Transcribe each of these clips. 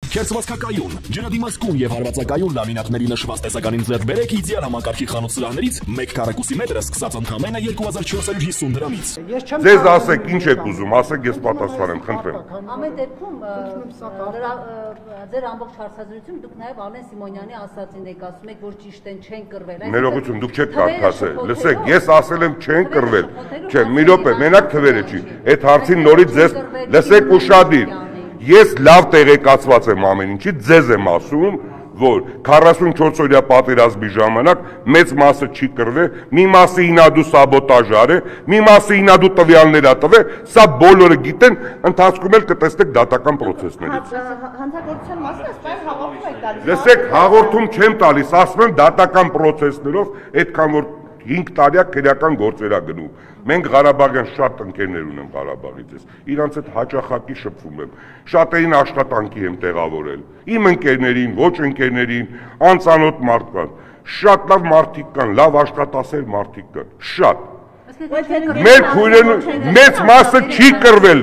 Քերծվածքակայուն, ջրադիմացկուն եւ հարվածակայուն լամինատների նշված տեսականին ձեռք բերեք իդեալ համակարգի խանութ սրահներից 1 քառակուսի մետրը սկսած ընդամենը 2450 դրամից։ Ձեզ ասեք ինչ եք ուզում, ասեք ես պատասխանեմ, խնդրեմ։ Ամեն դեպքում ձեր ամբողջ հարցազրույցում դուք նաեւ Ալեն Սիմոնյանի ասածին եք ասում եք, որ ճիշտ են չեն կռվել։ Ներողություն, դուք չեք կարդացել։ Լսեք, ես ասել եմ չեն կռվել։ Չէ, մի րոպե, մենակ թվերը չի։ Այդ հարցին նորից ձեզ լսեք ուշադիր։ Ես լավ տեղեկացված եմ ամեն ինչի, ձեզ եմ ասում, որ 44-օրյա պատերազմի ժամանակ մեծ մասը չի կռվել, մի մասը ինադու սաբոտաժ արել, մի մասը ինադու տվյալներ ա տվել, սա բոլորը գիտեն, ընթացքում էլ կտեսնեք դատական պրոցեսներից։ Հանցագործության մասն այսպես հաղորդում եք տալիս։ Լսեք, հաղորդում չեմ տալիս, ասում եմ դատական պրոցեսներով, այդքան որ 5 տարյա քրեական գործեր ա գնում։ Մենք Ղարաբաղյան շատ ընկերներ ունեմ Ղարաբաղից ես, իրանց հետ հաճախակի շփվում եմ, շատերին աշխատանքի եմ տեղավորել, իմ ընկերներին, ոչ ընկերներին, անծանոթ մարդկանց, շատ լավ մարդիկ կան, լավ աշխատասեր մարդիկ կան, շատ։ Մեր քույրերն մեծ մասը չի կռվել։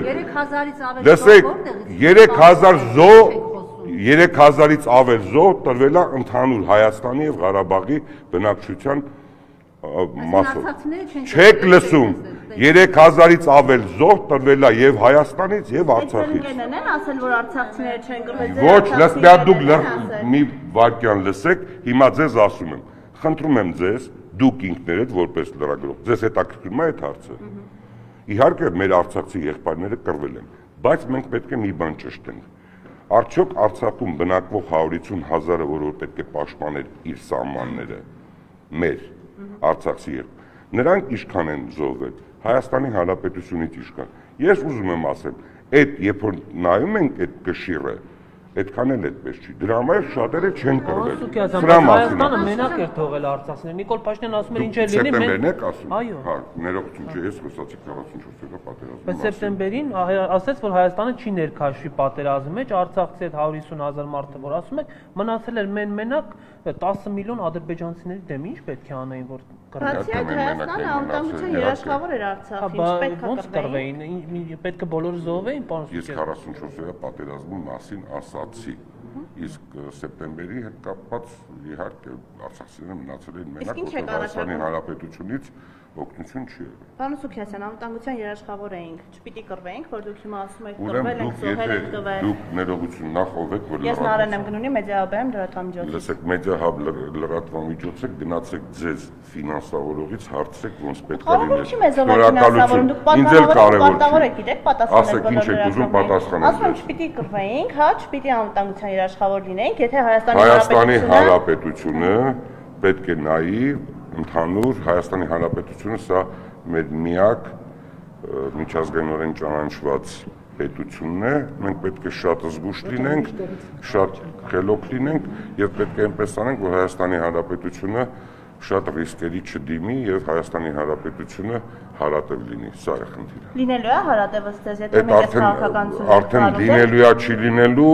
3000-ից ավել զոհ տրվել է ընդհանուր Հայաստանի եւ Ղարաբաղի բնակչության մասով։ Չեք լսում, 3000-ից ավել զոհ տրվել է եւ Հայաստանից եւ Արցախից։ Են ասել, որ արցախցիները չեն կռվել։ Ոչ, դուք մի վարքյան լսեք, հիմա ձեզ ասում եմ, խնդրում եմ ձեզ, դուք ինքներդ որպես լրագրող, ձեզ հետաքրքրում է այդ հարցը։ Իհարկե մեր արցախցի եղբայրները կռվել են, բայց մենք պետք է մի բան ճշտենք։ Արդյոք Արցախում բնակվող 150,000-ը, որ պետք է պաշտպաներ իր սահմանները, մեր Արցախցի նրանք ինչքան են զոհվել, Հայաստանի Հանրապետությունից ինչքան։ Ես ուզում եմ ասեմ, այդ երբ որ նայում ենք այդ կշիռը, այդքան էլ այդպես չի։ Դրա համար շատերը չեն կռվել։ Հայաստանը մենակ էր թողել արցախցիները։ Նիկոլ Փաշինյանը ասում էր ինչ է լինի։ Սեպտեմբերն եք ասում։ Այո։ Հա, ներողություն, չէ, ես խոսացի 44-օրյա պատերազմի մասին։ Սեպտեմբերին ասաց, որ Հայաստանը չի ներքաշվի պատերազմի մեջ, Արցախցի այդ 150,000 մարդը, որ ասում եք, մնացել էր մենակ 10 միլիոն ադրբեջանցիների դեմ, ինչ պետք է անեին, որ Բացի այդ Հայաստանը անվտանգության երաշխավոր էր Արցախի, ոնց կռվեին, պետք է բոլորը զոհվեին, պարոն Ես 44-օրյա պատերազմի մասին ասացի, իսկ սեպտեմբերի հետ կապված իհարկե արցախցիները մնացել են մենակ, որտեղ Հայաստանի Հանրապետությունից օգնություն չի եղել։ Պարոն Սուքիասյան, անվտանգության երաշխավոր էինք, չպիտի կռվեինք, որ դուք հիմա ասում եք կռվել ենք, զոհել ենք տվել։ Դուք ներողություն նախ ով եք, որ Ես Նարեն եմ գնունի մեդիահաբեմ լրատվամիջոց։ Լսեք, մեդիահաբ լրատվամիջոց եք, գնացեք ձեզ ֆինանսավորողից հարցրեք ոնց պետք է լինի։ Շնորհակալություն, դուք պատասխանավոր եք, գիտեք պատասխանել բոլոր ինչ եք ուզում պատասխանել։ Ասում եմ չպիտի կռվեինք, հա, չպիտի անվտանգության երաշխավոր լինեինք, եթե Հայաստանի Հանրապետությունը պետք է նայի ընդհանուր Հայաստանի Հանրապետությունը սա մեր միակ միջազգայինորեն ճանաչված պետությունն է, մենք պետք է շատ զգուշ լինենք, շատ խելոք լինենք եւ պետք է այնպես անենք, որ Հայաստանի Հանրապետությունը շատ ռիսկերի չդիմի եւ Հայաստանի Հանրապետությունը հարատև լինի, սա է խնդիրը։ Լինելու է հարատև ըստ ձեզ, եթե մենք այս քաղաքականությունը արդեն լինելու է, չի լինելու,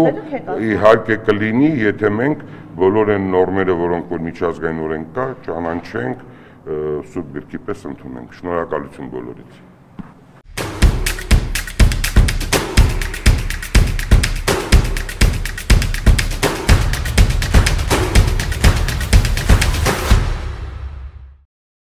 իհարկե կլինի, եթե մենք բոլոր այն նորմերը, որոնք որ միջազգայինորեն կա, ճանաչենք, սուրբ գրքի պես ընդունենք։ Շնորհակալություն բոլորից։